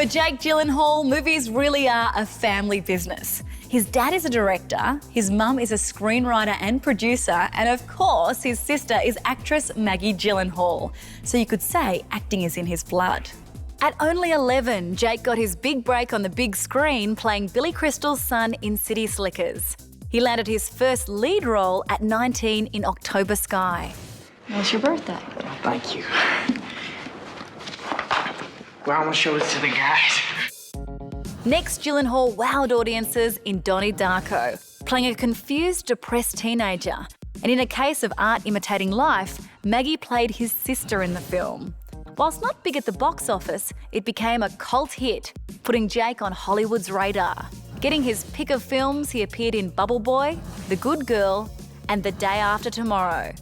For Jake Gyllenhaal, movies really are a family business. His dad is a director, his mum is a screenwriter and producer, and of course, his sister is actress Maggie Gyllenhaal. So you could say acting is in his blood. At only 11, Jake got his big break on the big screen playing Billy Crystal's son in City Slickers. He landed his first lead role at 19 in October Sky. It's your birthday. Oh, thank you. Well, I'm gonna show it to the guys. Next, Gyllenhaal wowed audiences in Donnie Darko, playing a confused, depressed teenager. And in a case of art imitating life, Maggie played his sister in the film. Whilst not big at the box office, it became a cult hit, putting Jake on Hollywood's radar. Getting his pick of films, he appeared in Bubble Boy, The Good Girl, and The Day After Tomorrow.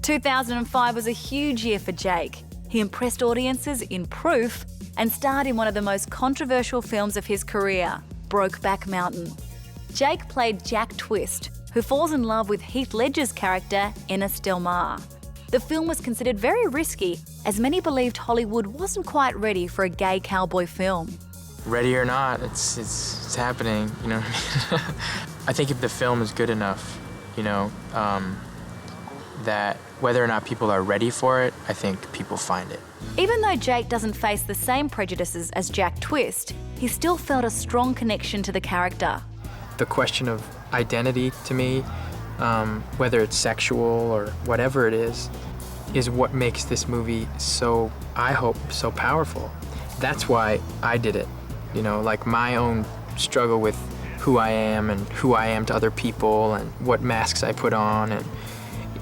2005 was a huge year for Jake. He impressed audiences in Proof and starred in one of the most controversial films of his career, Brokeback Mountain. Jake played Jack Twist, who falls in love with Heath Ledger's character, Ennis Del Mar. The film was considered very risky, as many believed Hollywood wasn't quite ready for a gay cowboy film. Ready or not, it's happening, you know what I mean? I think if the film is good enough, that whether or not people are ready for it, I think people find it. Even though Jake doesn't face the same prejudices as Jack Twist, he still felt a strong connection to the character. The question of identity to me, whether it's sexual or whatever it is what makes this movie so, I hope, so powerful. That's why I did it. Like my own struggle with who I am and who I am to other people and what masks I put on and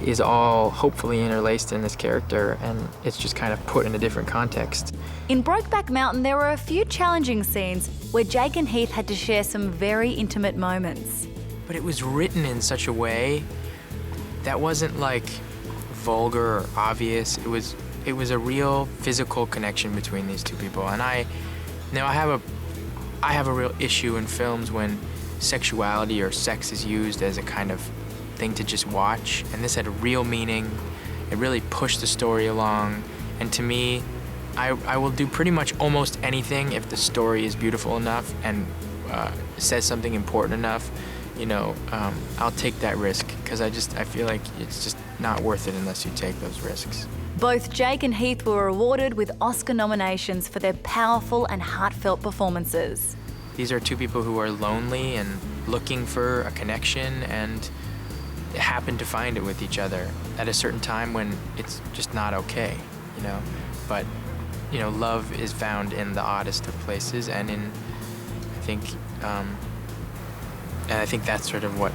is all hopefully interlaced in this character, and it's just kind of put in a different context. In Brokeback Mountain, there were a few challenging scenes where Jake and Heath had to share some very intimate moments. But it was written in such a way that wasn't like vulgar or obvious. It was a real physical connection between these two people. And I have a real issue in films when sexuality or sex is used as a kind of thing to just watch, and this had a real meaning. It really pushed the story along, and to me, I will do pretty much almost anything if the story is beautiful enough and says something important enough. I'll take that risk because I feel like it's just not worth it unless you take those risks. Both Jake and Heath were awarded with Oscar nominations for their powerful and heartfelt performances. These are two people who are lonely and looking for a connection and happen to find it with each other at a certain time when it's just not okay, But, love is found in the oddest of places, and I think that's sort of what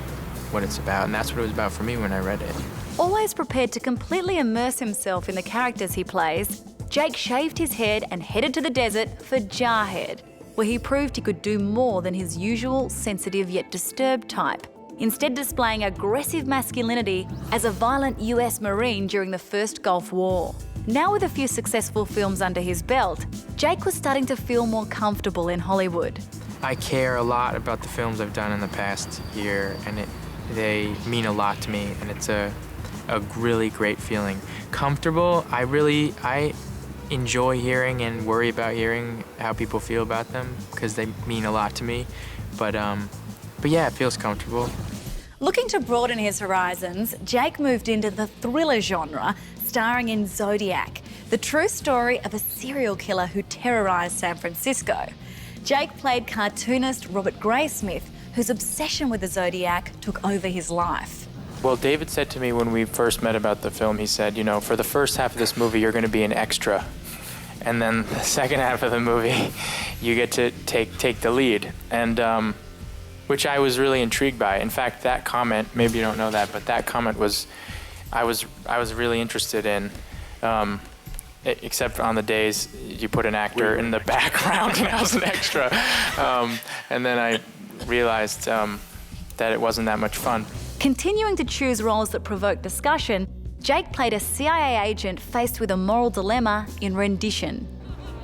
it's about, and that's what it was about for me when I read it. Always prepared to completely immerse himself in the characters he plays, Jake shaved his head and headed to the desert for Jarhead, where he proved he could do more than his usual sensitive yet disturbed type, instead displaying aggressive masculinity as a violent US Marine during the First Gulf War. Now with a few successful films under his belt, Jake was starting to feel more comfortable in Hollywood. I care a lot about the films I've done in the past year, and they mean a lot to me, and it's a really great feeling. Comfortable, I enjoy hearing and worry about hearing how people feel about them because they mean a lot to me, but yeah, it feels comfortable. Looking to broaden his horizons, Jake moved into the thriller genre, starring in Zodiac, the true story of a serial killer who terrorized San Francisco. Jake played cartoonist Robert Graysmith, whose obsession with the Zodiac took over his life. Well, David said to me when we first met about the film, he said, for the first half of this movie, you're going to be an extra. And then the second half of the movie, you get to take the lead. And which I was really intrigued by. In fact, that comment, maybe you don't know that, but that comment I was really interested in, except on the days you put an actor in the background and I was an extra. And then I realized that it wasn't that much fun. Continuing to choose roles that provoke discussion, Jake played a CIA agent faced with a moral dilemma in Rendition.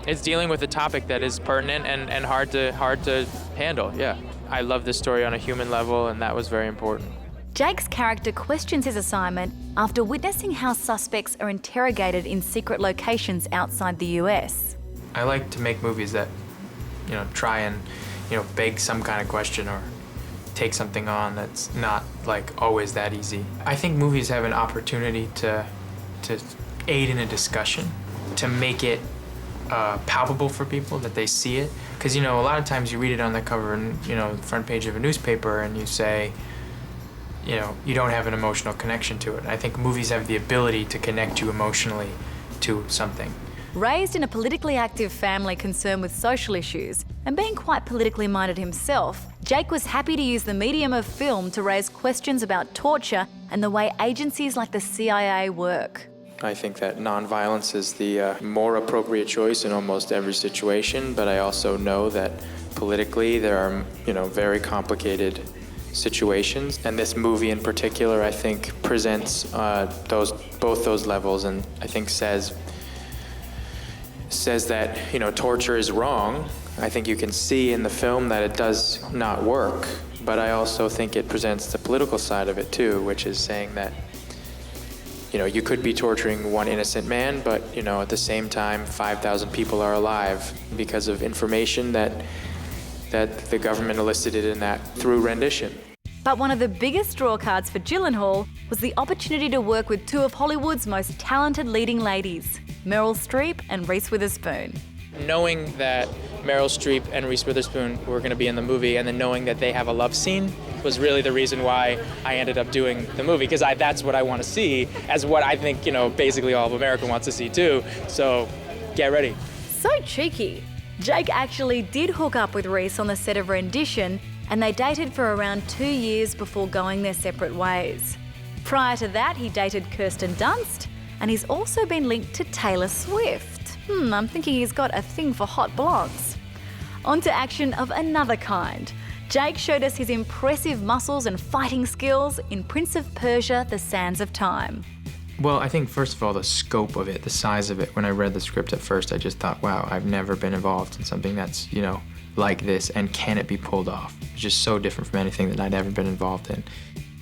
It's dealing with a topic that is pertinent and hard to handle, yeah. I love this story on a human level, and that was very important. Jake's character questions his assignment after witnessing how suspects are interrogated in secret locations outside the US. I like to make movies that try and, beg some kind of question or take something on that's not like always that easy. I think movies have an opportunity to aid in a discussion, to make it palpable for people, that they see it. Because, a lot of times you read it on the cover and, the front page of a newspaper, and you say, you don't have an emotional connection to it. I think movies have the ability to connect you emotionally to something. Raised in a politically active family concerned with social issues and being quite politically minded himself, Jake was happy to use the medium of film to raise questions about torture and the way agencies like the CIA work. I think that nonviolence is the more appropriate choice in almost every situation, but I also know that politically there are, very complicated situations, and this movie in particular, I think, presents both those levels, and I think says that torture is wrong. I think you can see in the film that it does not work, but I also think it presents the political side of it too, which is saying that you could be torturing one innocent man, but at the same time 5,000 people are alive because of information that the government elicited in that through rendition. But one of the biggest drawcards for Gyllenhaal was the opportunity to work with two of Hollywood's most talented leading ladies, Meryl Streep and Reese Witherspoon. Knowing that Meryl Streep and Reese Witherspoon were going to be in the movie, and then knowing that they have a love scene, was really the reason why I ended up doing the movie, because that's what I want to see, as what I think, basically all of America wants to see too. So get ready. So cheeky. Jake actually did hook up with Reese on the set of Rendition, and they dated for around 2 years before going their separate ways. Prior to that, he dated Kirsten Dunst, and he's also been linked to Taylor Swift. I'm thinking he's got a thing for hot blondes. On to action of another kind. Jake showed us his impressive muscles and fighting skills in Prince of Persia, The Sands of Time. Well, I think first of all, the scope of it, the size of it. When I read the script at first, I just thought, wow, I've never been involved in something that's, like this, and can it be pulled off? It's just so different from anything that I'd ever been involved in.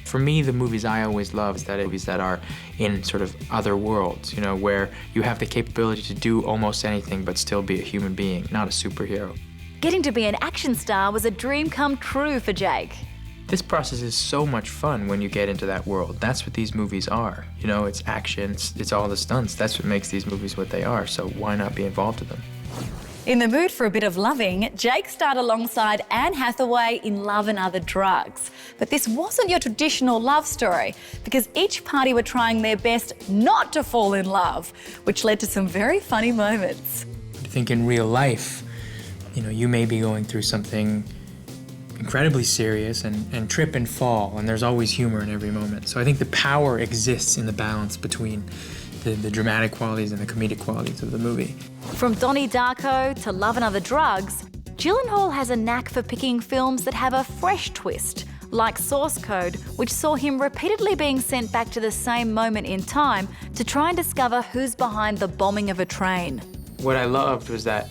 For me, the movies I always love is that movies that are in sort of other worlds, where you have the capability to do almost anything but still be a human being, not a superhero. Getting to be an action star was a dream come true for Jake. This process is so much fun when you get into that world. That's what these movies are. It's action, it's all the stunts. That's what makes these movies what they are, so why not be involved in them? In the mood for a bit of loving, Jake starred alongside Anne Hathaway in Love and Other Drugs. But this wasn't your traditional love story, because each party were trying their best not to fall in love, which led to some very funny moments. I think in real life, you may be going through something incredibly serious and trip and fall, and there's always humor in every moment. So I think the power exists in the balance between the dramatic qualities and the comedic qualities of the movie. From Donnie Darko to Love and Other Drugs, Gyllenhaal has a knack for picking films that have a fresh twist, like Source Code, which saw him repeatedly being sent back to the same moment in time to try and discover who's behind the bombing of a train. What I loved was that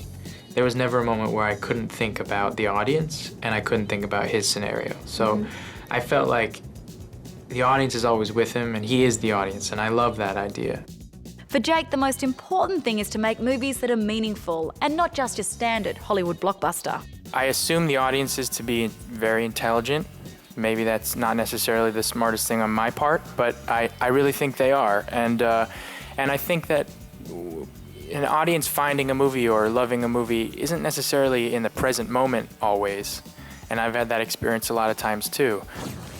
there was never a moment where I couldn't think about the audience and I couldn't think about his scenario. So I felt like the audience is always with him and he is the audience, and I love that idea. For Jake, the most important thing is to make movies that are meaningful and not just your standard Hollywood blockbuster. I assume the audience is to be very intelligent. Maybe that's not necessarily the smartest thing on my part, but I really think they are. And I think that an audience finding a movie or loving a movie isn't necessarily in the present moment always. And I've had that experience a lot of times too.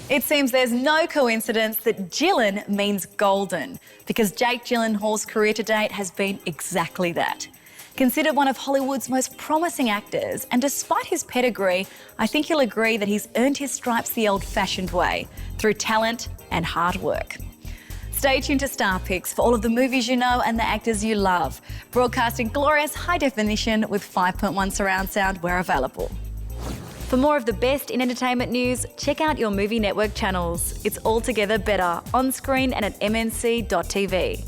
It seems there's no coincidence that Gyllen means golden, because Jake Gyllenhaal's career to date has been exactly that. Considered one of Hollywood's most promising actors, and despite his pedigree, I think you'll agree that he's earned his stripes the old-fashioned way, through talent and hard work. Stay tuned to Star Picks for all of the movies you know and the actors you love. Broadcasting glorious high definition with 5.1 surround sound where available. For more of the best in entertainment news, check out your Movie Network channels. It's altogether better on screen and at mnc.tv.